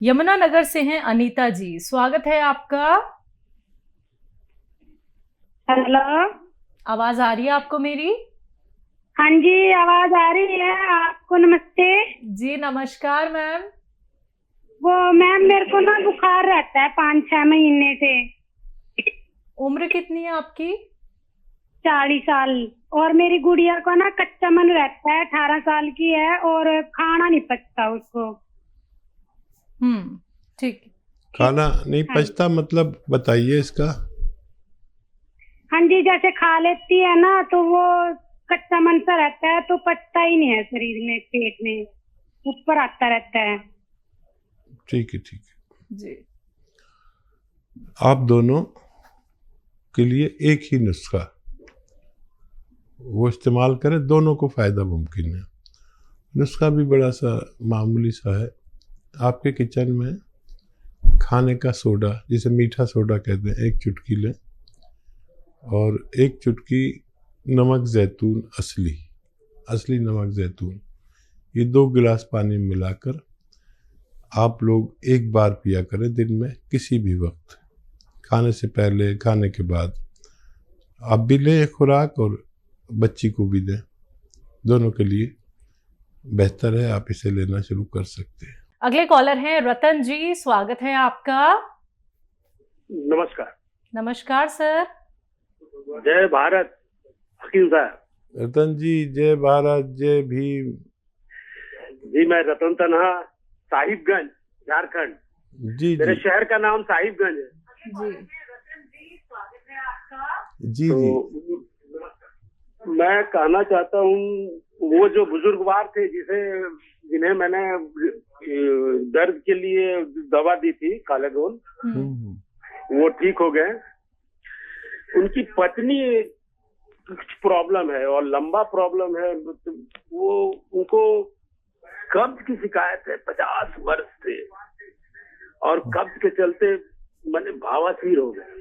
यमुनानगर से हैं अनीता जी, स्वागत है आपका। हेलो। आवाज आ रही है आपको मेरी? हाँ जी, आवाज आ रही है। आपको नमस्ते जी नमस्कार मैम। वो मैम, मेरे को ना बुखार रहता है 5-6 महीने से। उम्र कितनी है आपकी? 40 साल। और मेरी गुड़िया को ना कच्चा मन रहता है, 18 साल की है और खाना नहीं पचता उसको। ठीक। खाना नहीं हाँ पचता मतलब बताइए इसका। हाँ जी, जैसे खा लेती है ना तो वो कच्चा मन सा रहता है, तो पचता ही नहीं है शरीर में, पेट में ऊपर आता रहता है। ठीक है ठीक है। जी। आप दोनों के लिए एक ही नुस्खा वो इस्तेमाल करें, दोनों को फायदा मुमकिन है। नुस्खा भी बड़ा सा मामूली सा है। आपके किचन में खाने का सोडा, जिसे मीठा सोडा कहते हैं, 1 चुटकी लें और 1 चुटकी नमक जैतून, असली नमक जैतून, ये 2 गिलास पानी में मिलाकर आप लोग एक बार पिया करें दिन में, किसी भी वक्त, खाने से पहले, खाने के बाद। आप भी लें खुराक और बच्ची को भी दें, दोनों के लिए बेहतर है। आप इसे लेना शुरू कर सकते हैं। अगले कॉलर हैं रतन जी, स्वागत है आपका। नमस्कार। नमस्कार सर। जय भारत हकीम साहब। रतन जी, जय भारत, जय भीम। जी, मैं रतन तन्हा, साहिबगंज, झारखंड। जी मेरे जी शहर का नाम साहिबगंज है। जी जी जी। तो मैं कहना चाहता हूँ, वो जो बुजुर्गवार थे जिन्हें मैंने दर्द के लिए दवा दी थी, कालेगोन, वो ठीक हो गए। उनकी पत्नी कुछ प्रॉब्लम है और लंबा प्रॉब्लम है। वो उनको कब्ज की शिकायत है 50 वर्ष से, और कब्ज के चलते मैंने भावासीर हो गए।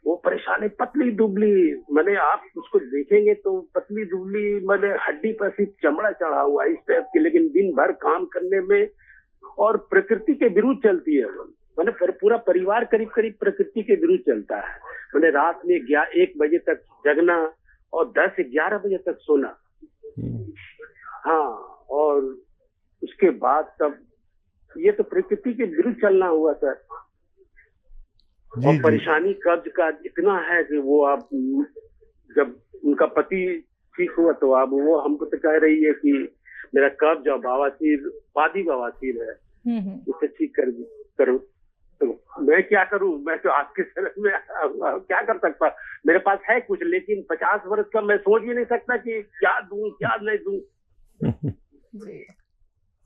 वो परेशानी, पतली दुबली, मैंने आप उसको देखेंगे तो पतली दुबली, मैंने हड्डी पर सिर्फ चमड़ा चढ़ा हुआ इस टाइप की, लेकिन दिन भर काम करने में और प्रकृति के विरुद्ध चलती है। मैंने पूरा परिवार करीब करीब प्रकृति के विरुद्ध चलता है। मैंने रात में 1 बजे तक जगना और 10-11 बजे तक सोना। हाँ, और उसके बाद तब ये तो प्रकृति के विरुद्ध चलना हुआ सर। और परेशानी कब्ज का इतना है कि वो आप, जब उनका पति ठीक हुआ तो अब वो हमको तो कह रही है कि मेरा कब्ज और बवासीर, वादी बवासीर है, इसे ठीक करो। तो मैं क्या करूं? मैं तो आपके शरण में क्या कर सकता? मेरे पास है कुछ, लेकिन 50 वर्ष का मैं सोच भी नहीं सकता कि क्या दूं क्या नहीं दूं।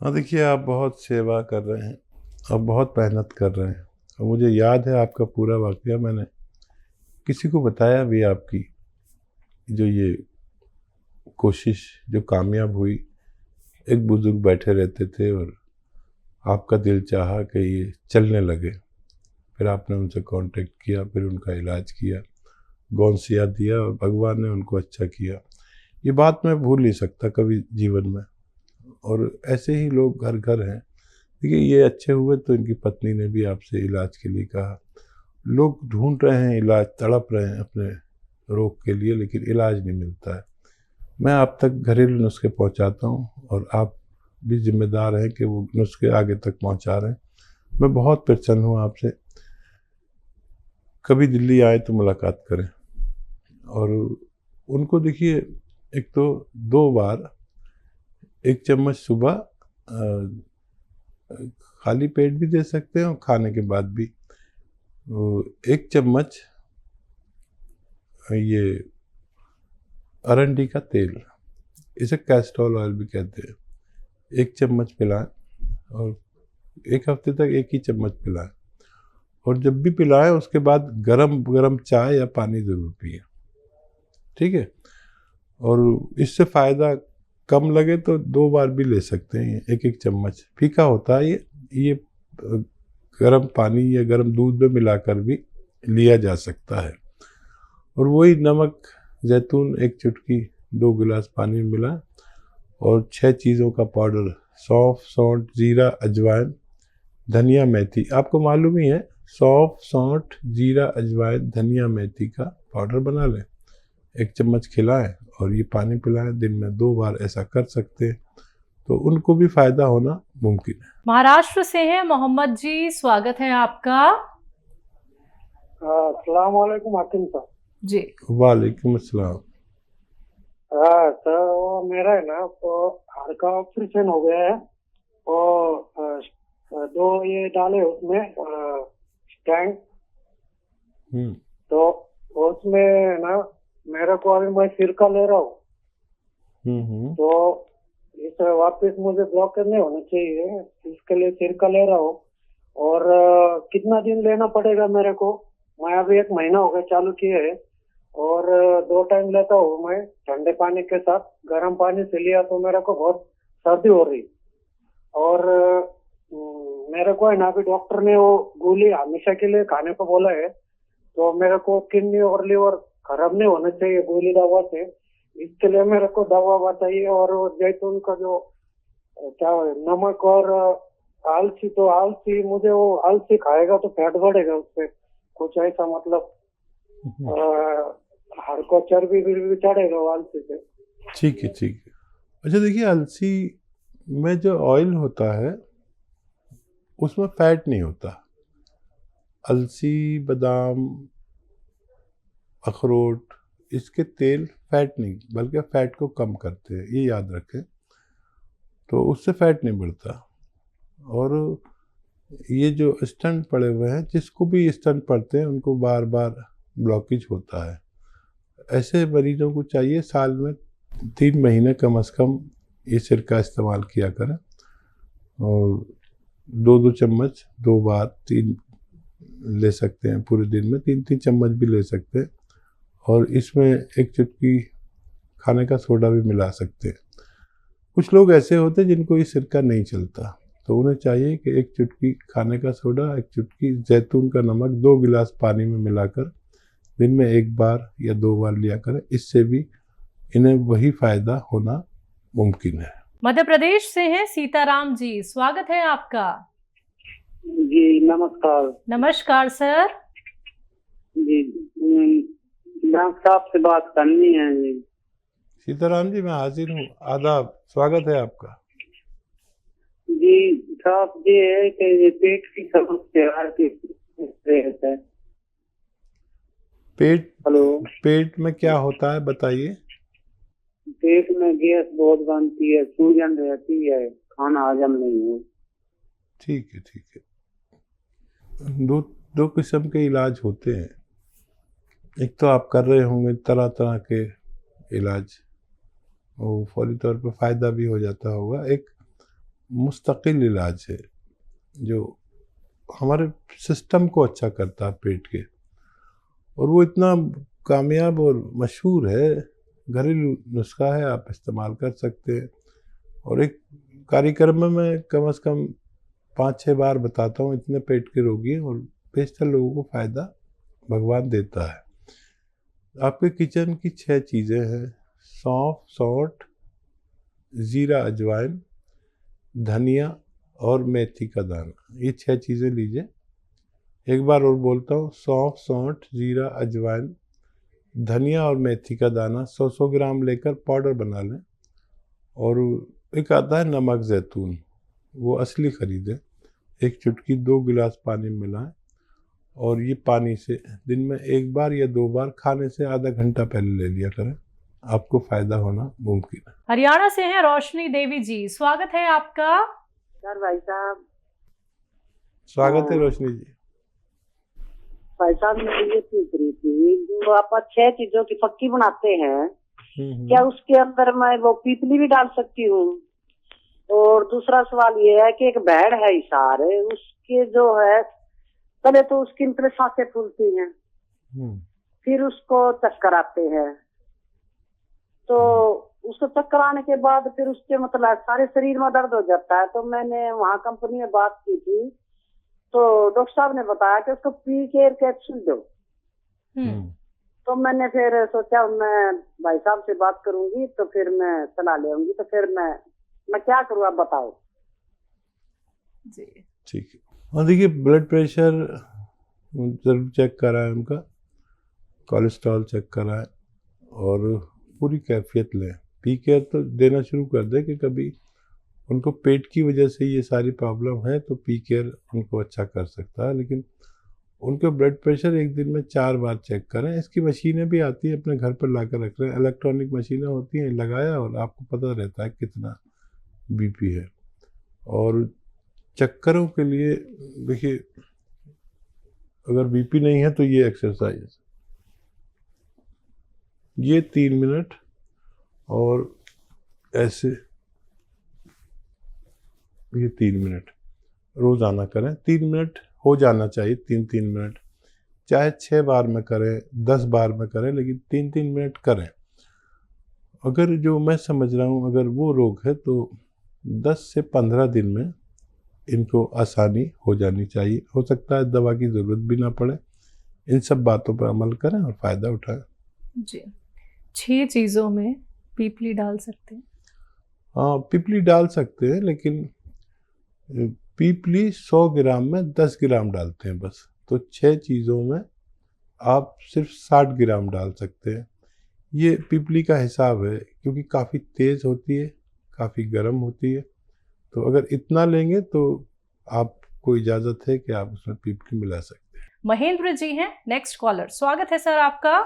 हाँ, देखिए, आप बहुत सेवा कर रहे हैं और बहुत मेहनत कर रहे हैं, और मुझे याद है आपका पूरा वाकया। मैंने किसी को बताया भी आपकी जो ये कोशिश जो कामयाब हुई। एक बुजुर्ग बैठे रहते थे और आपका दिल चाहा कि ये चलने लगे। फिर आपने उनसे कांटेक्ट किया, फिर उनका इलाज किया, गौनसिया दिया और भगवान ने उनको अच्छा किया। ये बात मैं भूल नहीं सकता कभी जीवन में। और ऐसे ही लोग घर घर हैं। देखिए, ये अच्छे हुए तो इनकी पत्नी ने भी आपसे इलाज के लिए कहा। लोग ढूंढ रहे हैं इलाज, तड़प रहे हैं अपने रोग के लिए, लेकिन इलाज नहीं मिलता है। मैं आप तक घरेलू नुस्खे पहुंचाता हूं और आप भी जिम्मेदार हैं कि वो नुस्खे आगे तक पहुंचा रहे हैं। मैं बहुत प्रसन्न हूं आपसे। कभी दिल्ली आए तो मुलाकात करें। और उनको देखिए, एक तो 2 बार 1 चम्मच सुबह खाली पेट भी दे सकते हैं और खाने के बाद भी 1 चम्मच ये अरंडी का तेल, इसे कैस्ट्रोल ऑयल भी कहते हैं, 1 चम्मच पिलाएं और 1 हफ्ते तक 1 ही चम्मच पिलाएं। और जब भी पिलाएं उसके बाद गरम गरम चाय या पानी ज़रूर पिए, ठीक है। और इससे फ़ायदा कम लगे तो 2 बार भी ले सकते हैं। 1-1 चम्मच फीका होता है ये गर्म पानी या गर्म दूध में मिलाकर भी लिया जा सकता है। और वही नमक जैतून 1 चुटकी 2 गिलास पानी में मिला और 6 चीज़ों का पाउडर, सौंफ, सौंठ, जीरा, अजवाइन, धनिया मेथी, आपको मालूम ही है, सौंफ, सौंठ, जीरा, अजवाइन, धनिया, मेथी का पाउडर बना लें, 1 चम्मच खिलाएं और ये पानी पिलाएं। दिन में 2 बार ऐसा कर सकते हैं, तो उनको भी फायदा होना मुमकिन है। महाराष्ट्र से हैं मोहम्मद जी, स्वागत है आपका। अस्सलाम वालेकुम हाकिम साहब। जी वालेकुम अस्सलाम। हाँ सर, वो मेरा है ना तो हार्ट का ऑपरेशन हो गया है और 2 ये डाले उसमें स्टैंड, तो उसमें ना मेरे को अभी मैं सिरका ले रहा हूँ, तो इस वापस मुझे ब्लॉक नहीं होना चाहिए, इसके लिए सिरका ले रहा हूँ। और कितना दिन लेना पड़ेगा मेरे को? मैं अभी 1 महीना हो गया चालू किए है और 2 टाइम लेता हूँ मैं ठंडे पानी के साथ। गर्म पानी से लिया तो मेरे को बहुत सर्दी हो रही और मेरे को है ना अभी डॉक्टर ने वो गोली हमेशा के लिए खाने को बोला है, तो मेरे को किडनी और लिवर खराब नहीं होना चाहिए गोली दवा से, इसके लिए मेरे को दवा बताइए। और वो जैतून का जो क्या नमक और आलसी, तो आलसी मुझे वो आलसी खाएगा तो फैट बढ़ेगा उससे, कुछ ऐसा मतलब हाड़ को चर्बी भी चढ़ेगा वो आलसी से। ठीक है, ठीक है। अच्छा देखिए, अलसी में जो ऑयल होता है उसमें फैट नहीं होता। अलसी, बादाम, अखरोट, इसके तेल फैट नहीं बल्कि फैट को कम करते हैं, ये याद रखें। तो उससे फैट नहीं बढ़ता। और ये जो स्टंट पड़े हुए हैं, जिसको भी स्टंट पड़ते हैं उनको बार बार ब्लॉकेज होता है। ऐसे मरीजों को चाहिए साल में 3 महीने कम से कम ये सिरका इस्तेमाल किया करें और 2-2 चम्मच 2 बार 3 ले सकते हैं पूरे दिन में, 3-3 चम्मच भी ले सकते हैं। और इसमें 1 चुटकी खाने का सोडा भी मिला सकते हैं। कुछ लोग ऐसे होते हैं जिनको ये सिरका नहीं चलता, तो उन्हें चाहिए कि 1 चुटकी खाने का सोडा, 1 चुटकी जैतून का नमक 2 गिलास पानी में मिलाकर दिन में 1 बार या 2 बार लिया करें। इससे भी इन्हें वही फायदा होना मुमकिन है। मध्य प्रदेश से हैं सीताराम जी, स्वागत है आपका। जी नमस्कार। नमस्कार सर। जी डॉक्टर साहब से बात करनी है जी। सीताराम जी, मैं हाजिर हूँ, आदाब, स्वागत है आपका। जी साहब, ये है कि ये पेट की समस्या है। पेट में क्या होता है बताइए। पेट में गैस बहुत बनती है, सूजन रहती है, खाना हजम नहीं हो। ठीक है, ठीक है। दो किस्म के इलाज होते हैं। एक तो आप कर रहे होंगे तरह तरह के इलाज, वो फौरी तौर पर फ़ायदा भी हो जाता होगा। एक मुस्तकिल इलाज है जो हमारे सिस्टम को अच्छा करता है पेट के, और वो इतना कामयाब और मशहूर है, घरेलू नुस्खा है, आप इस्तेमाल कर सकते हैं। और एक कार्यक्रम में मैं कम से कम 5-6 बार बताता हूँ, इतने पेट के रोगी हैं और बेशतर लोगों को फ़ायदा भगवान देता है। आपके किचन की 6 चीज़ें हैं: सौंफ, सौंठ, ज़ीरा, अजवाइन, धनिया और मेथी का दाना। ये 6 चीज़ें लीजिए। एक बार और बोलता हूँ, सौंफ, सौंठ, ज़ीरा, अजवाइन, धनिया और मेथी का दाना 100-100 ग्राम लेकर पाउडर बना लें। और एक आता है नमक जैतून, वो असली ख़रीदें। 1 चुटकी 2 गिलास पानी में मिलाएं और ये पानी से दिन में 1 बार या 2 बार खाने से आधा घंटा पहले ले लिया करें, आपको फ़ायदा होना मुमकिन है। हरियाणा से हैं रोशनी देवी जी, स्वागत है आपका। सर भाई साहब, स्वागत है रोशनी जी। भाई साहब मैं ये पूछ रही थी, जो आप 6 चीजों की फक्की बनाते हैं, क्या उसके अंदर मैं वो पीपली भी डाल सकती हूँ? और दूसरा सवाल ये है कि एक भेड़ है इशार, उसके जो है पहले तो उसकी मतलब सांसें फूलती हैं, फिर उसको चक्कर आते हैं, तो उसको चक्कर आने के बाद फिर उसके मतलब सारे शरीर में दर्द हो जाता है। तो मैंने वहाँ कंपनी में बात की थी, तो डॉक्टर साहब ने बताया कि उसको पी केयर कैप्सूल दो। तो मैंने फिर सोचा मैं भाई साहब से बात करूंगी तो फिर मैं सलाह ले आऊंगी, तो फिर मैं क्या करूँ आप बताओ। जी ठीक है। और देखिए ब्लड प्रेशर ज़रूर चेक कराएं उनका, कोलेस्ट्रॉल चेक कराएं और पूरी कैफियत लें। पी केयर तो देना शुरू कर दें कि कभी उनको पेट की वजह से ये सारी प्रॉब्लम है तो पी केयर उनको अच्छा कर सकता है, लेकिन उनका ब्लड प्रेशर एक दिन में 4 बार चेक करें। इसकी मशीनें भी आती हैं, अपने घर पर ला कर रख रहे हैं, इलेक्ट्रॉनिक मशीनें होती हैं, लगाया और आपको पता रहता है कितना बीपी है। और चक्करों के लिए देखिए अगर बीपी नहीं है तो ये एक्सरसाइज, ये 3 मिनट और ऐसे ये 3 मिनट रोज़ाना करें। 3 मिनट हो जाना चाहिए, 3-3 मिनट, चाहे 6 बार में करें 10 बार में करें, लेकिन 3-3 मिनट करें। अगर जो मैं समझ रहा हूँ अगर वो रोग है तो 10 से 15 दिन में इनको आसानी हो जानी चाहिए। हो सकता है दवा की ज़रूरत भी ना पड़े। इन सब बातों पर अमल करें और फ़ायदा उठाएं। जी, 6 चीज़ों में पीपली डाल सकते हैं? हाँ, पीपली डाल सकते हैं, लेकिन पीपली 100 ग्राम में 10 ग्राम डालते हैं बस। तो 6 चीज़ों में आप सिर्फ 60 ग्राम डाल सकते हैं। ये पीपली का हिसाब है, क्योंकि काफ़ी तेज़ होती है, काफ़ी गर्म होती है। तो अगर इतना लेंगे तो आपको इजाज़त है कि आप उसमें पीपली मिला सकते हैं। महेंद्र जी हैं नेक्स्ट कॉलर, स्वागत है सर आपका।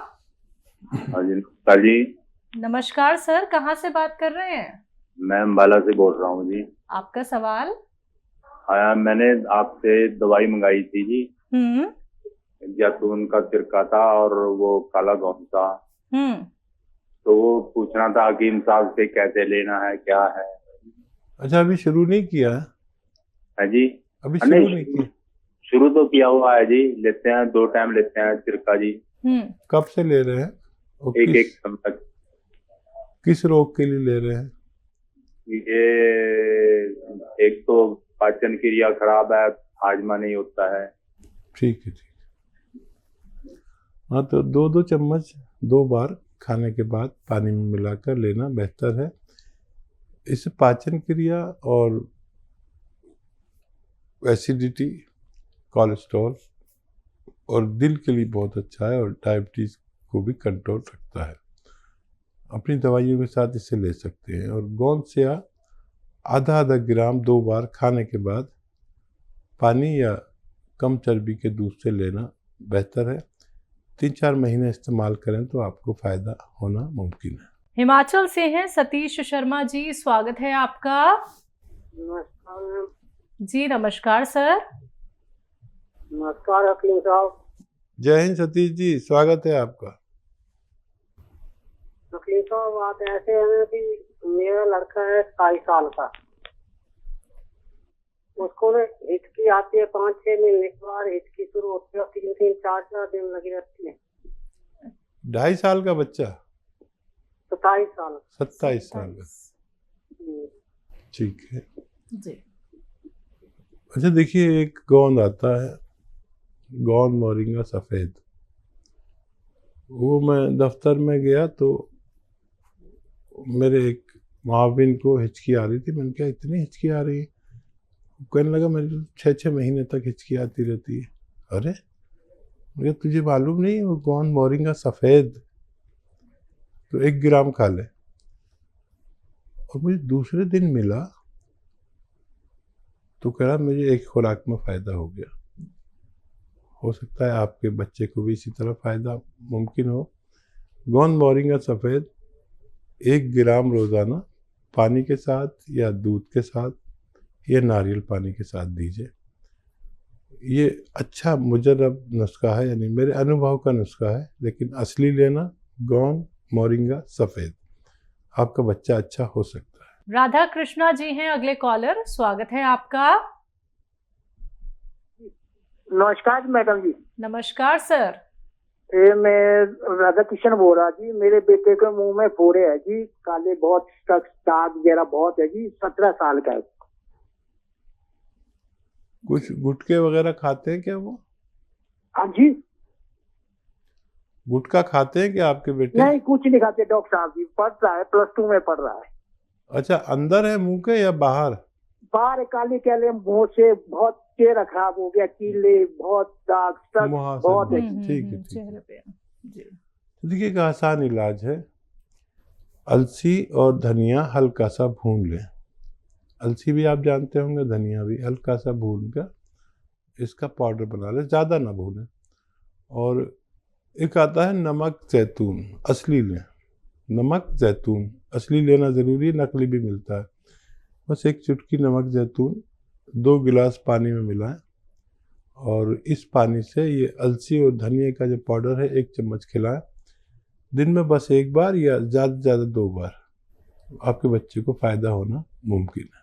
हाँ जी, नमस्कार जी। नमस्कार सर, कहाँ से बात कर रहे हैं? मैं अम्बाला से बोल रहा हूँ जी। आपका सवाल? हाँ, मैंने आपसे दवाई मंगाई थी जी, जैतून का सिरका था और वो काला घोंस था। तो वो पूछना था कि इन हिसाब से कैसे लेना है, क्या है। अच्छा, अभी शुरू नहीं किया है? है जी, अभी शुरू नहीं किया? शुरू तो किया हुआ है जी, लेते हैं 2 टाइम लेते हैं सिरका जी। कब से ले रहे हैं? और एक तक। किस रोग के लिए ले रहे हैं? ये एक तो पाचन क्रिया खराब है, हाजमा नहीं होता है। ठीक है, ठीक है। हाँ, तो 2-2 चम्मच 2 बार खाने के बाद पानी में मिलाकर लेना बेहतर है। इससे पाचन क्रिया और एसिडिटी, कोलेस्ट्रॉल और दिल के लिए बहुत अच्छा है, और डायबिटीज़ को भी कंट्रोल रखता है। अपनी दवाइयों के साथ इसे ले सकते हैं। और गोंदसिया आधा ग्राम 2 बार खाने के बाद पानी या कम चर्बी के दूध से लेना बेहतर है। 3-4 महीने इस्तेमाल करें तो आपको फ़ायदा होना मुमकिन है। हिमाचल से हैं सतीश शर्मा जी, स्वागत है आपका। नमस्कार जी नमस्कार सर। नमस्कार हकीम साहब। जय हिंद सतीश जी, स्वागत है आपका। हकीम साहब, बात ऐसे है ना कि मेरा लड़का है 27 साल का, उसको ना हिचकी आती है 5-6 महीने के बाद हिचकी शुरू होती है, 3-3, 4-4 दिन लगी रहती है। 2.5 साल का बच्चा? 27 साल। 27 साल का, ठीक है जी। अच्छा, देखिए एक गोंद आता है, गोंद मोरिंगा सफ़ेद। वो मैं दफ्तर में गया तो मेरे एक माविन को हिचकी आ रही थी। मैंने कहा इतनी हिचकी आ रही है? कहने लगा मेरे 6-6 महीने तक हिचकी आती रहती है। अरे मुझे, तुझे मालूम नहीं है वो गोंद मोरिंगा सफ़ेद? तो 1 ग्राम खा ले। और मुझे दूसरे दिन मिला तो कह रहा मुझे एक खुराक में फ़ायदा हो गया। हो सकता है आपके बच्चे को भी इसी तरह फ़ायदा मुमकिन हो। गोंद मोरिंगा सफ़ेद 1 ग्राम रोज़ाना पानी के साथ या दूध के साथ या नारियल पानी के साथ दीजिए। ये अच्छा मुजर्रब नुस्खा है, यानी मेरे अनुभव का नुस्खा है, लेकिन असली लेना गोंद मोरिंगा सफ़ेद। आपका बच्चा अच्छा हो सकता है। राधा कृष्णा जी हैं अगले कॉलर, स्वागत है आपका। नमस्कार मैडम जी। नमस्कार सर। ये मैं राधा कृष्ण बोल रहा जी। मेरे बेटे के मुंह में फोड़े है जी, काले बहुत, दाग वगैरह बहुत है जी। 17 साल का है। कुछ गुटके वगैरह खाते हैं क्या वो? हाँ जी। गुटखा खाते हैं क्या आपके बेटे? नहीं, कुछ नहीं खाते डॉक्टर साहब जी। पढ़ रहा है, +2 में पढ़ रहा है। अच्छा, अंदर है मुंह के या बाहर? बाहर काले काले मुंह से बहुत चेहरा खराब हो गया, कीले, बहुत दाग, सब मुहासे, बहुत है। ठीक है, ठीक चेहरे है। पे जी। तो देखिए एक आसान इलाज है, अलसी और धनिया हल्का सा भून लें। अलसी भी आप जानते होंगे, धनिया भी हल्का सा भून कर इसका पाउडर बना लें, ज़्यादा ना भूनें। और एक आता है नमक जैतून, असली लें। नमक जैतून असली लेना ज़रूरी है, नकली भी मिलता है। बस एक चुटकी नमक जैतून 2 गिलास पानी में मिलाएं और इस पानी से ये अलसी और धनिया का जो पाउडर है 1 चम्मच खिलाएं। दिन में बस 1 बार या ज़्यादा से ज़्यादा 2 बार, आपके बच्चे को फ़ायदा होना मुमकिन है।